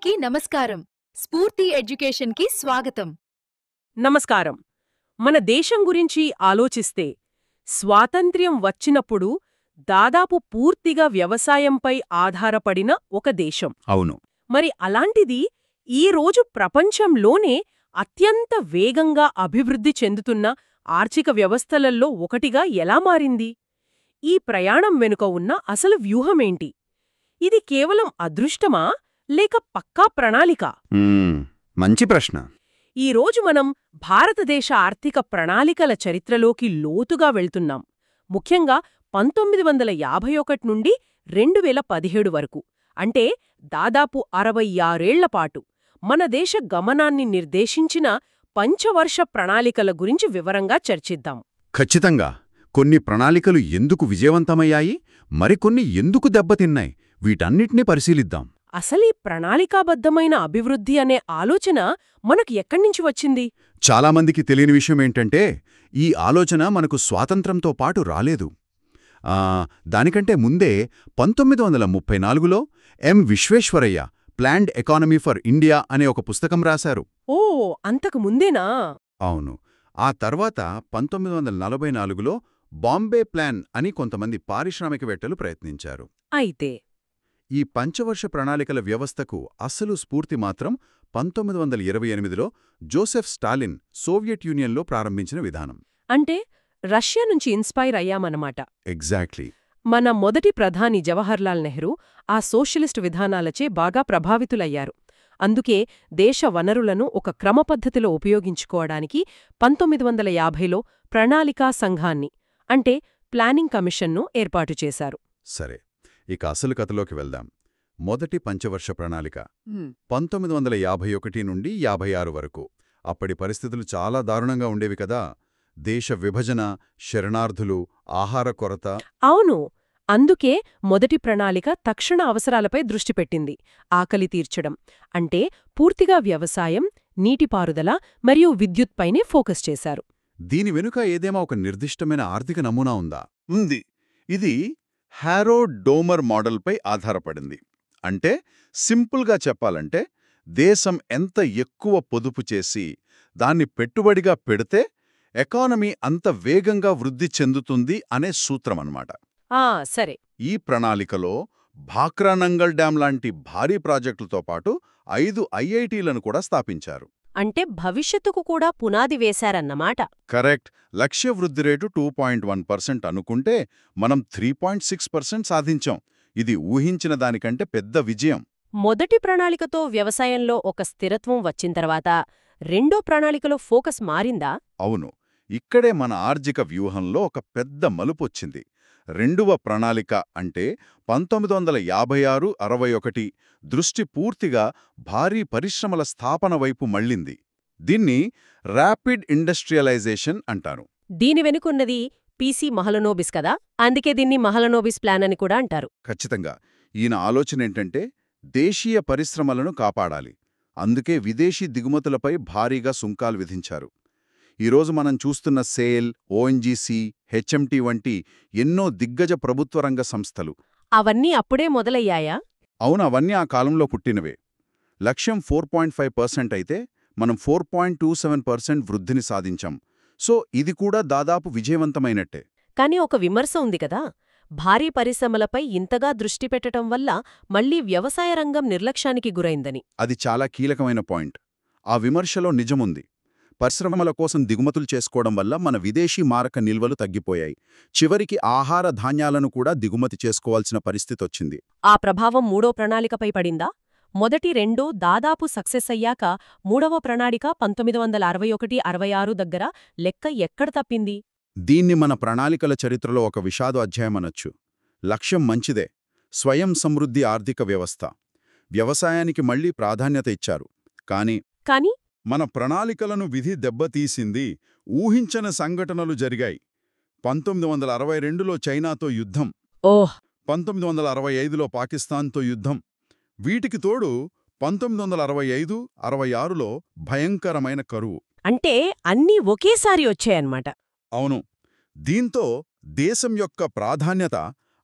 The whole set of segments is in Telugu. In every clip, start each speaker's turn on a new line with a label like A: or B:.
A: అందరికీ నమస్కారం. స్ఫూర్తి ఎడ్యుకేషన్కి స్వాగతం.
B: నమస్కారం. మన దేశం గురించి ఆలోచిస్తే స్వాతంత్ర్యం వచ్చినప్పుడు దాదాపు పూర్తిగా వ్యవసాయంపై ఆధారపడిన ఒక దేశం.
C: అవును.
B: మరి అలాంటిది ఈ రోజు ప్రపంచంలోనే అత్యంత వేగంగా అభివృద్ధి చెందుతున్న ఆర్థిక వ్యవస్థలల్లో ఒకటిగా ఎలా మారింది? ఈ ప్రయాణం వెనుక ఉన్న అసలు వ్యూహమేంటి? ఇది కేవలం అదృష్టమా లేక పక్కా ప్రణాళిక?
C: మంచి ప్రశ్న.
B: ఈరోజు మనం భారతదేశ ఆర్థిక ప్రణాళికల చరిత్రలోకి లోతుగా వెళ్తున్నాం. ముఖ్యంగా 1951 నుండి 2017 వరకు, అంటే దాదాపు 66 ఏళ్ల పాటు మన దేశ గమనాన్ని నిర్దేశించిన పంచవర్ష ప్రణాళికల గురించి వివరంగా చర్చిద్దాం.
C: ఖచ్చితంగా. కొన్ని ప్రణాళికలు ఎందుకు విజయవంతమయ్యాయి, మరికొన్ని ఎందుకు దెబ్బతిన్నాయి, వీటన్నిటినీ పరిశీలిద్దాం.
B: అసలీ ప్రణాళికాబద్ధమైన అభివృద్ధి అనే ఆలోచన మనకు ఎక్కడ్నించి వచ్చింది?
C: చాలామందికి తెలియని విషయమేంటంటే, ఈ ఆలోచన మనకు స్వాతంత్రంతో పాటు రాలేదు. దానికంటే ముందే 1934లో M. Visvesvaraya planned economy for India అనే ఒక పుస్తకం రాశారు.
B: ఓ, అంతకు ముందేనా?
C: అవును. ఆ తర్వాత 1944లో బాంబే ప్లాన్ అని కొంతమంది పారిశ్రామికవేత్తలు ప్రయత్నించారు.
B: అయితే
C: ఈ పంచవర్ష ప్రణాళికల వ్యవస్థకు అసలు స్ఫూర్తి మాత్రం 1928లో జోసెఫ్ స్టాలిన్ సోవియట్ యూనియన్లో ప్రారంభించిన విధానం.
B: అంటే రష్యా నుంచి ఇన్స్పైర్ అయ్యామన్నమాట.
C: ఎగ్జాక్ట్లీ.
B: మన మొదటి ప్రధాని జవహర్లాల్ నెహ్రూ ఆ సోషలిస్టు విధానాలచే బాగా ప్రభావితులయ్యారు. అందుకే దేశ వనరులను ఒక క్రమపద్ధతిలో ఉపయోగించుకోవడానికి 1950లో ప్రణాళికా సంఘాన్ని, అంటే ప్లానింగ్ కమిషన్ను ఏర్పాటు చేశారు.
C: సరే, ఇక అసలు కథలోకి వెళ్దాం. మొదటి పంచవర్ష ప్రణాళిక 1951 నుండి 56 వరకు. అప్పటి పరిస్థితులు చాలా దారుణంగా ఉండేవి కదా. దేశ విభజన, శరణార్థులు, ఆహార కొరత.
B: అవును. అందుకే మొదటి ప్రణాళిక తక్షణ అవసరాలపై దృష్టి పెట్టింది. ఆకలి తీర్చడం అంటే పూర్తిగా వ్యవసాయం, నీటిపారుదల మరియు విద్యుత్పైనే ఫోకస్ చేశారు.
C: దీని వెనుక ఏదేమో ఒక నిర్దిష్టమైన ఆర్థిక నమూనా ఉందా? ఉంది. ఇది హారో డోమర్ మోడల్పై ఆధారపడింది. అంటే సింపుల్గా చెప్పాలంటే, దేశం ఎంత ఎక్కువ పొదుపు చేసి దాన్ని పెట్టుబడిగా పెడితే ఎకానమీ అంత వేగంగా వృద్ధి చెందుతుంది అనే సూత్రమన్నమాట.
B: సరే.
C: ఈ ప్రణాళికలో భాక్రానంగల్ డ్యాం లాంటి భారీ ప్రాజెక్టులతో పాటు 5 ఐఐటీలను కూడా స్థాపించారు.
B: అంటే భవిష్యత్తుకు కూడా పునాది వేశారన్నమాట.
C: కరెక్ట్. లక్ష్య వృద్ధి రేటు 2.1% అనుకుంటే మనం 3.6% సాధించాం. ఇది ఊహించిన దానికంటే పెద్ద విజయం.
B: మొదటి ప్రణాళికతో వ్యవసాయంలో ఒక స్థిరత్వం వచ్చిన తర్వాత రెండో ప్రణాళికలో ఫోకస్ మారిందా?
C: అవును. ఇక్కడే మన ఆర్థిక వ్యూహంలో ఒక పెద్ద మలుపొచ్చింది. రెండవ ప్రణాళిక అంటే 1956-61 దృష్టి పూర్తిగా భారీ పరిశ్రమల స్థాపన వైపు మళ్ళింది. దీన్ని ర్యాపిడ్ ఇండస్ట్రియలైజేషన్ అంటారు.
B: దీని వెనుకున్నది పీసీ మహలనోబిస్ కదా, అందుకే దీన్ని మహలనోబిస్ ప్లాన్ అని కూడా అంటారు.
C: ఖచ్చితంగా. ఈయన ఆలోచనేంటంటే దేశీయ పరిశ్రమలను కాపాడాలి. అందుకే విదేశీ దిగుమతులపై భారీగా సుంకాలు విధించారు. ఈరోజు మనం చూస్తున్న సేల్, ఓఎన్జీసీ, హెచ్ఎంటీ వంటి ఎన్నో దిగ్గజ ప్రభుత్వ రంగ సంస్థలు.
B: అవన్నీ అప్పుడే మొదలయ్యాయా?
C: అవును, అవన్నీ ఆ కాలంలో పుట్టినవే. లక్ష్యం 4.5% అయితే మనం 4.27% వృద్ధిని సాధించాం. సో ఇది కూడా దాదాపు విజయవంతమైనట్టే.
B: కానీ ఒక విమర్శ ఉంది కదా, భారీ పరిశ్రమలపై ఇంతగా దృష్టి పెట్టడం వల్ల మళ్లీ వ్యవసాయ రంగం నిర్లక్ష్యానికి గురైందని.
C: అది చాలా కీలకమైన పాయింట్. ఆ విమర్శలో నిజముంది. పరిశ్రమల కోసం దిగుమతులు చేసుకోవడం వల్ల మన విదేశీ మారక నిల్వలు తగ్గిపోయాయి. చివరికి ఆహార ధాన్యాలను కూడా దిగుమతి చేసుకోవాల్సిన పరిస్థితొచ్చింది.
B: ఆ ప్రభావం మూడో ప్రణాళికపై పడిందా? మొదటి రెండు దాదాపు సక్సెస్ అయ్యాక మూడవ ప్రణాళిక 1961-66 దగ్గర లెక్క ఎక్కడ తప్పింది?
C: దీన్ని మన ప్రణాళికల చరిత్రలో ఒక విషాద అధ్యాయమనొచ్చు. లక్ష్యం మంచిదే, స్వయం సమృద్ధి ఆర్థిక వ్యవస్థ, వ్యవసాయానికి మళ్లీ ప్రాధాన్యత ఇచ్చారు. కానీ మన ప్రణాళికలను విధి దెబ్బతీసింది. ఊహించని సంఘటనలు జరిగాయి. 1962లో చైనాతో యుద్ధం, 1965లో పాకిస్తాన్తో యుద్ధం. వీటికి తోడు 1965-66లో భయంకరమైన కరువు.
B: అంటే అన్నీ ఒకేసారి వచ్చాయన్నమాట.
C: అవును. దీంతో దేశం యొక్క ప్రాధాన్యత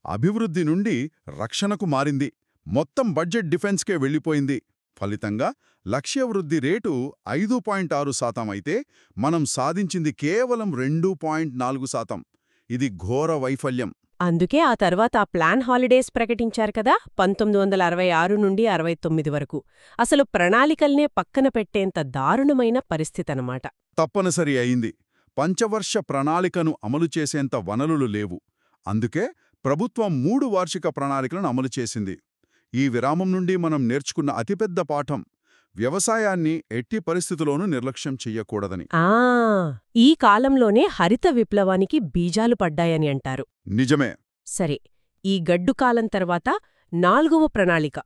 C: అభివృద్ధి నుండి రక్షణకు మారింది. మొత్తం బడ్జెట్ డిఫెన్స్కే వెళ్ళిపోయింది. ఫలితంగా లక్ష్య వృద్ధి రేటు 5.6% అయితే మనం సాధించింది కేవలం 2.4%. ఇది ఘోర వైఫల్యం.
B: అందుకే ఆ తర్వాత ప్లాన్ హాలిడేస్ ప్రకటించారు కదా 1966 నుండి 69 వరకు. అసలు ప్రణాళికల్నే పక్కన పెట్టేంత దారుణమైన పరిస్థితనమాట.
C: తప్పనిసరి అయింది. పంచవర్ష ప్రణాళికను అమలు చేసేంత వనరులు లేవు. అందుకే ప్రభుత్వం 3 వార్షిక ప్రణాళికలను అమలు చేసింది. ఈ విరామం నుండి మనం నేర్చుకున్న అతిపెద్ద పాఠం వ్యవసాయాన్ని ఎట్టి పరిస్థితుల్లోనూ నిర్లక్ష్యం చెయ్యకూడదని.
B: ఈ కాలంలోనే హరిత విప్లవానికి బీజాలు పడ్డాయని అంటారు.
C: నిజమే.
B: సరే, ఈ గడ్డు కాలం తర్వాత 4వ ప్రణాళిక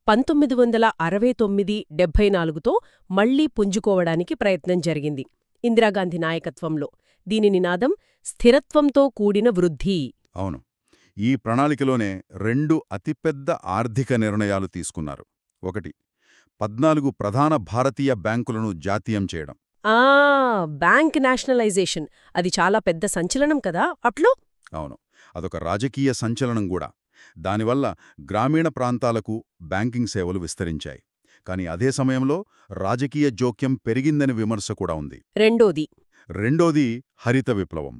B: 1969-74తో మళ్లీ పుంజుకోవడానికి ప్రయత్నం జరిగింది ఇందిరాగాంధీ నాయకత్వంలో. దీని నినాదం స్థిరత్వంతో కూడిన వృద్ధి.
C: అవును. ఈ ప్రణాళికలోనే 2 అతిపెద్ద ఆర్థిక నిర్ణయాలు తీసుకున్నారు. ఒకటి, 14 ప్రధాన భారతీయ బ్యాంకులను జాతీయం చేయడం.
B: Bank nationalisation. అది చాలా పెద్ద సంచలనం కదా అట్లో.
C: అవును, అదొక రాజకీయ సంచలనం కూడా. దానివల్ల గ్రామీణ ప్రాంతాలకు బ్యాంకింగ్ సేవలు విస్తరించాయి. కానీ అదే సమయంలో రాజకీయ జోక్యం పెరిగిందని విమర్శ కూడా ఉంది. రెండోది హరిత విప్లవం.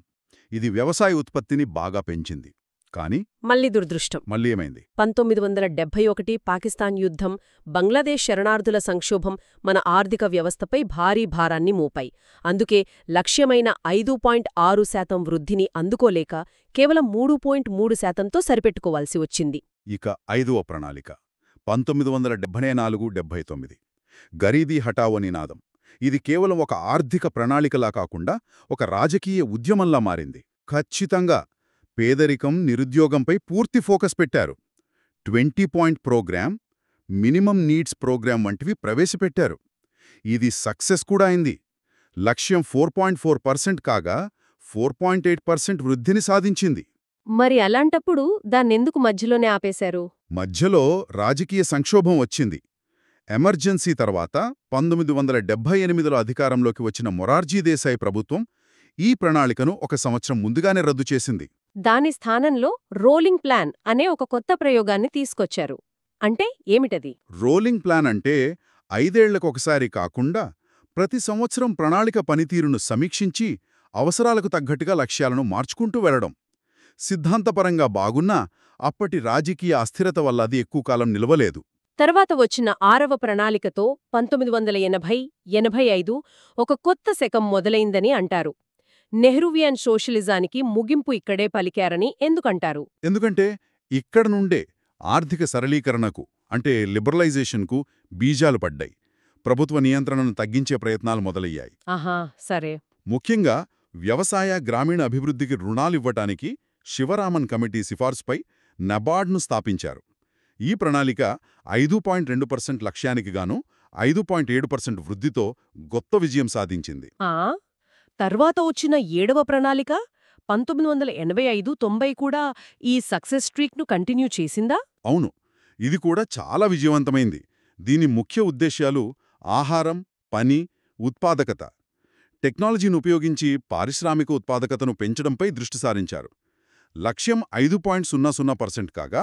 C: ఇది వ్యవసాయ ఉత్పత్తిని బాగా పెంచింది. కానీ
B: మళ్ళీ దురదృష్టం.
C: మళ్ళీ ఏమైంది?
B: 1971 పాకిస్తాన్ యుద్ధం, బంగ్లాదేశ్ శరణార్థుల సంక్షోభం మన ఆర్థిక వ్యవస్థపై భారీ భారాన్ని మోపాయి. అందుకే లక్ష్యమైన 5.6% వృద్ధిని అందుకోలేక కేవలం 3.3%తో సరిపెట్టుకోవాల్సి వచ్చింది.
C: ఇక 5వ ప్రణాళిక 1974-79 గరీబీ హఠావో నినాదం. ఇది కేవలం ఒక ఆర్థిక ప్రణాళికలా కాకుండా ఒక రాజకీయ ఉద్యమంలా మారింది. ఖచ్చితంగా పేదరికం, నిరుద్యోగంపై పూర్తి ఫోకస్ పెట్టారు. 20 point programme, minimum needs programme వంటివి ప్రవేశపెట్టారు. ఇది సక్సెస్ కూడా అయింది. లక్ష్యం 4.4% కాగా 4.8% వృద్ధిని సాధించింది.
B: మరి అలాంటప్పుడు దాన్నెందుకు మధ్యలోనే ఆపేశారు?
C: మధ్యలో రాజకీయ సంక్షోభం వచ్చింది. ఎమర్జెన్సీ తర్వాత 1978లో అధికారంలోకి వచ్చిన మొరార్జీ దేశాయ్ ప్రభుత్వం ఈ ప్రణాళికను 1 సంవత్సరం ముందుగానే రద్దు చేసింది.
B: దాని స్థానంలో రోలింగ్ ప్లాన్ అనే ఒక కొత్త ప్రయోగాన్ని తీసుకొచ్చారు. అంటే ఏమిటది?
C: రోలింగ్ ప్లాన్ అంటే 5 ఏళ్లకొకసారి కాకుండా ప్రతి సంవత్సరం ప్రణాళిక పనితీరును సమీక్షించి అవసరాలకు తగ్గట్టుగా లక్ష్యాలను మార్చుకుంటూ వెళ్లడం. సిద్ధాంతపరంగా బాగున్నా అప్పటి రాజకీయ అస్థిరత వల్ల అది ఎక్కువ కాలం నిలవలేదు.
B: తర్వాత వచ్చిన 6వ ప్రణాళికతో 1980-85 ఒక కొత్త శకం మొదలైందని అంటారు. నెహ్రూవియన్ సోషలిజానికి ముగింపు ఇక్కడే పలికారని ఎందుకంటారు?
C: ఎందుకంటే ఇక్కడ నుండే ఆర్థిక సరళీకరణకు, అంటే లిబరలైజేషన్కు బీజాలు పడ్డాయి. ప్రభుత్వ నియంత్రణను తగ్గించే ప్రయత్నాలు మొదలయ్యాయి.
B: సరే.
C: ముఖ్యంగా వ్యవసాయ, గ్రామీణ అభివృద్ధికి రుణాలివ్వటానికి శివరామన్ కమిటీ సిఫార్సుపై నబార్డ్ను స్థాపించారు. ఈ ప్రణాళిక 5.2% లక్ష్యానికి గాను 5.7% వృద్ధితో గొప్ప విజయం సాధించింది.
B: తర్వాత వచ్చిన 7వ ప్రణాళిక 1985-90 కూడా ఈ సక్సెస్ స్ట్రీక్ను కంటిన్యూ చేసిందా?
C: అవును, ఇది కూడా చాలా విజయవంతమైంది. దీని ముఖ్య ఉద్దేశ్యాలు ఆహారం, పని, ఉత్పాదకత. టెక్నాలజీని ఉపయోగించి పారిశ్రామిక ఉత్పాదకతను పెంచడంపై దృష్టి సారించారు. లక్ష్యం 5.00% కాగా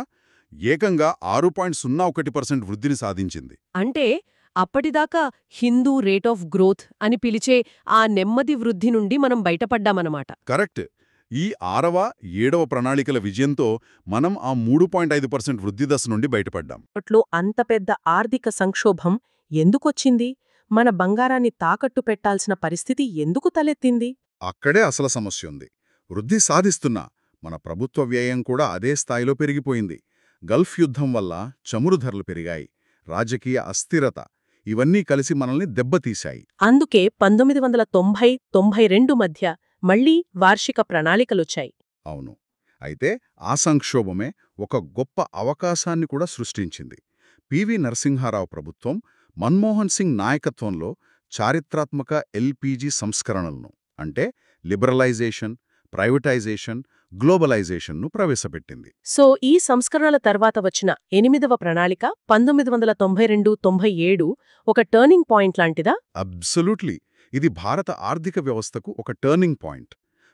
C: ఏకంగా 6.01% వృద్ధిని సాధించింది.
B: అంటే అప్పటిదాకా హిందూ రేట్ ఆఫ్ గ్రోత్ అని పిలిచే ఆ నెమ్మది వృద్ధి నుండి మనం బయటపడ్డామన్నమాట.
C: కరెక్ట్. ఈ 6వ, 7వ ప్రణాళికల విజయంతో మనం ఆ 3.5% వృద్ధి దశ నుండి బయటపడ్డాం.
B: అప్పట్లో అంత పెద్ద ఆర్థిక సంక్షోభం ఎందుకొచ్చింది? మన బంగారాన్ని తాకట్టు పెట్టాల్సిన పరిస్థితి ఎందుకు తలెత్తింది?
C: అక్కడే అసలు సమస్య ఉంది. వృద్ధి సాధిస్తున్నా మన ప్రభుత్వ వ్యయం కూడా అదే స్థాయిలో పెరిగిపోయింది. గల్ఫ్ యుద్ధం వల్ల చమురు ధరలు పెరిగాయి. రాజకీయ అస్థిరత, ఇవన్నీ కలిసి మనల్ని దెబ్బతీశాయి.
B: అందుకే 1990-92 మధ్య మళ్లీ వార్షిక ప్రణాళికలొచ్చాయి.
C: అవును. అయితే ఆ సంక్షోభమే ఒక గొప్ప అవకాశాన్ని కూడా సృష్టించింది. పివి నరసింహారావు ప్రభుత్వం మన్మోహన్ సింగ్ నాయకత్వంలో చారిత్రాత్మక ఎల్పీజీ సంస్కరణలను, అంటే లిబరలైజేషన్, ప్రైవేటైజేషన్, గ్లోబలైజేషన్ను ప్రవేశపెట్టింది.
B: సో ఈ సంస్కరణల తర్వాత వచ్చిన 8వ ప్రణాళిక 1992-97 ఒక టర్నింగ్ పాయింట్ లాంటిదా?
C: అబ్సల్యూట్లీ. ఇది భారత ఆర్థిక వ్యవస్థకు ఒక టర్నింగ్ పాయింట్.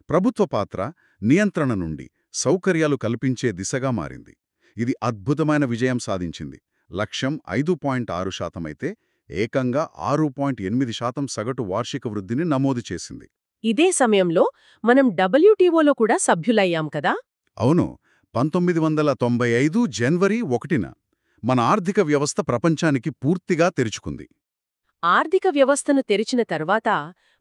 C: ప్రభుత్వ పాత్ర నియంత్రణ నుండి సౌకర్యాలు కల్పించే దిశగా మారింది. ఇది అద్భుతమైన విజయం సాధించింది. లక్ష్యం 5.6% అయితే ఏకంగా 6.8% సగటు వార్షిక వృద్ధిని నమోదు చేసింది.
B: ఇదే సమయంలో మనం WTOలో కూడా సభ్యులయ్యాం కదా.
C: అవును, 1995 జనవరి 1న మన ఆర్థిక వ్యవస్థ ప్రపంచానికి పూర్తిగా తెరుచుకుంది.
B: ఆర్థిక వ్యవస్థను తెరిచిన తర్వాత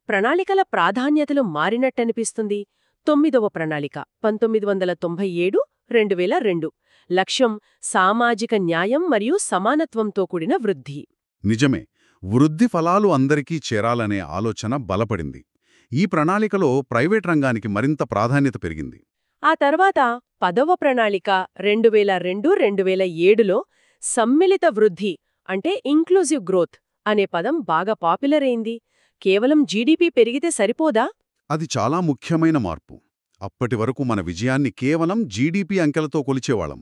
B: ప్రణాళికల ప్రాధాన్యతలు మారినట్టనిపిస్తుంది. 9వ ప్రణాళిక 1997-2002 లక్ష్యం సామాజిక న్యాయం మరియు సమానత్వంతో కూడిన వృద్ధి.
C: నిజమే, వృద్ధి ఫలాలు అందరికీ చేరాలనే ఆలోచన బలపడింది. ఈ ప్రణాళికలో ప్రైవేట్ రంగానికి మరింత ప్రాధాన్యత పెరిగింది.
B: ఆ తర్వాత 10వ ప్రణాళిక 2002-2007లో సమ్మిళిత వృద్ధి అంటే ఇంక్లూజివ్ గ్రోత్ అనే పదం బాగా పాపులర్ అయింది. కేవలం జీడీపీ పెరిగితే సరిపోదా?
C: అది చాలా ముఖ్యమైన మార్పు. అప్పటి వరకు మన విజయాన్ని కేవలం జీడీపీ అంకెలతో కొలిచేవాళ్ళం.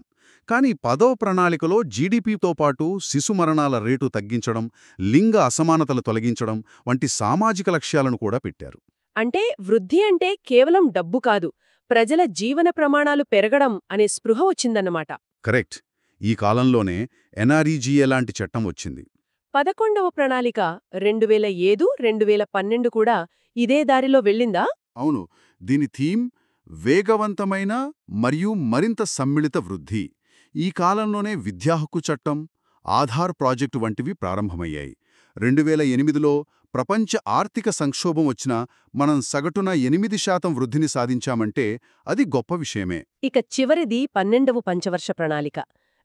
C: కానీ 10వ ప్రణాళికలో జీడీపీతో పాటు శిశు మరణాల రేటు తగ్గించడం, లింగ అసమానతలు తొలగించడం వంటి సామాజిక లక్ష్యాలను కూడా పెట్టారు.
B: అంటే వృద్ధి అంటే కేవలం డబ్బు కాదు, ప్రజల జీవన ప్రమాణాలు పెరగడం అనే స్పృహ వచ్చిందన్నమాట.
C: కరెక్ట్. ఈ కాలంలోనే ఎన్ఆర్ఈజీఏ లాంటి చట్టం వచ్చింది.
B: 11వ ప్రణాళిక 2007-2012 కూడా ఇదే దారిలో వెళ్ళిందా?
C: అవును, దీని థీమ్ వేగవంతమైన మరియు మరింత సమ్మిళిత వృద్ధి. ఈ కాలంలోనే విద్యా హక్కు చట్టం, ఆధార్ ప్రాజెక్టు వంటివి ప్రారంభమయ్యాయి. 2008లో ప్రపంచ ఆర్థిక సంక్షోభం వచ్చినా మనం సగటున 8% వృద్ధిని సాధించామంటే అది గొప్ప విషయమే.
B: ఇక చివరిది 12వ పంచవర్ష ప్రణాళిక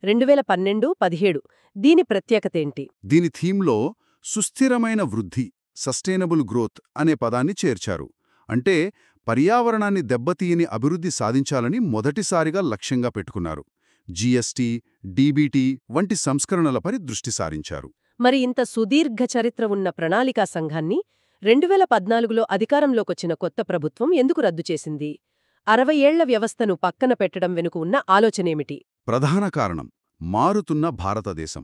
B: 2012-17. దీని ప్రత్యేకతేంటి?
C: దీని థీమ్లో సుస్థిరమైన వృద్ధి, సస్టైనబుల్ గ్రోత్ అనే పదాన్ని చేర్చారు. అంటే పర్యావరణాన్ని దెబ్బతీయని అభివృద్ధి సాధించాలని మొదటిసారిగా లక్ష్యంగా పెట్టుకున్నారు. జీఎస్టీ, డీబీటీ వంటి సంస్కరణలపై దృష్టి సారించారు.
B: మరి ఇంత సుదీర్ఘ చరిత్ర ఉన్న ప్రణాళికా సంఘాన్ని 2014లో అధికారంలోకొచ్చిన కొత్త ప్రభుత్వం ఎందుకు రద్దు చేసింది? 60 ఏళ్ల వ్యవస్థను పక్కన పెట్టడం వెనుక ఉన్న ఆలోచనేమిటి?
C: ప్రధాన కారణం మారుతున్న భారతదేశం.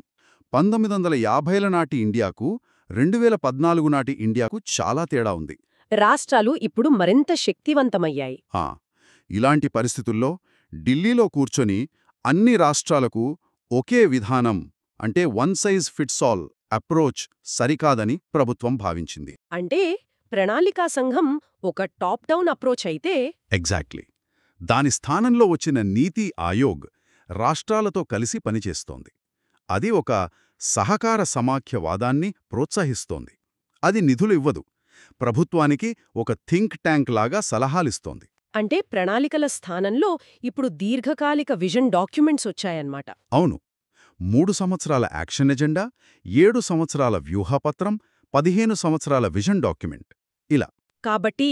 C: 1950ల నాటి ఇండియాకు 2014 నాటి ఇండియాకు చాలా తేడా ఉంది.
B: రాష్ట్రాలు ఇప్పుడు మరింత శక్తివంతమయ్యాయి.
C: ఇలాంటి పరిస్థితుల్లో ఢిల్లీలో కూర్చొని అన్ని రాష్ట్రాలకు ఒకే విధానం అంటే one size fits all approach సరికాదని ప్రభుత్వం భావించింది.
B: అంటే ప్రణాళికా సంఘం ఒక టాప్ డౌన్ అప్రోచ్ అయితే
C: ఎగ్జాక్ట్లీ. దాని స్థానంలో వచ్చిన నీతి ఆయోగ్ రాష్ట్రాలతో కలిసి పనిచేస్తోంది. అది ఒక సహకార సమాఖ్యవాదాన్ని ప్రోత్సహిస్తోంది. అది నిధులు ఇవ్వదు, ప్రభుత్వానికి ఒక థింక్ ట్యాంక్ లాగా సలహాలిస్తోంది.
B: అంటే ప్రణాళికల స్థానంలో ఇప్పుడు దీర్ఘకాలిక విజన్ డాక్యుమెంట్స్ వచ్చాయన్నమాట.
C: అవును, 3 సంవత్సరాల యాక్షన్ ఎజెండా, 7 సంవత్సరాల వ్యూహపత్రం, 15 సంవత్సరాల విజన్ డాక్యుమెంట్ ఇలా.
B: కాబట్టి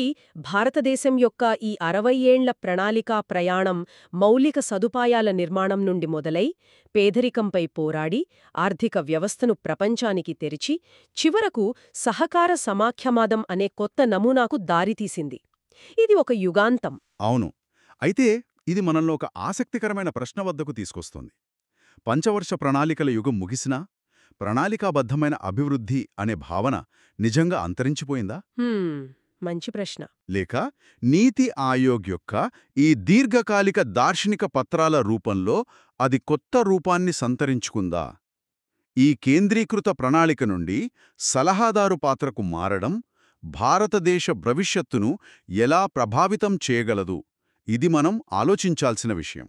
B: భారతదేశం యొక్క ఈ 60 ఏళ్ల ప్రణాళికా ప్రయాణం మౌలిక సదుపాయాల నిర్మాణం నుండి మొదలై పేదరికంపై పోరాడి ఆర్థిక వ్యవస్థను ప్రపంచానికి తెరిచి చివరకు సహకార సమాఖ్యవాదం అనే కొత్త నమూనాకు దారితీసింది. ఇది ఒక యుగాంతం.
C: అవును. అయితే ఇది మనల్ని ఒక ఆసక్తికరమైన ప్రశ్న వద్దకు తీసుకొస్తుంది. పంచవర్ష ప్రణాళికల యుగం ముగిసినా ప్రణాళికాబద్ధమైన అభివృద్ధి అనే భావన నిజంగా అంతరించిపోయిందా?
B: మంచి ప్రశ్న.
C: లేక నీతి ఆయోగ్ యొక్క ఈ దీర్ఘకాలిక దార్శనిక పత్రాల రూపంలో అది కొత్త రూపాన్ని సంతరించుకుందా? ఈ కేంద్రీకృత ప్రణాళిక నుండి సలహాదారు పాత్రకు మారడం భారతదేశ భవిష్యత్తును ఎలా ప్రభావితం చేయగలదు? ఇది మనం ఆలోచించాల్సిన విషయం.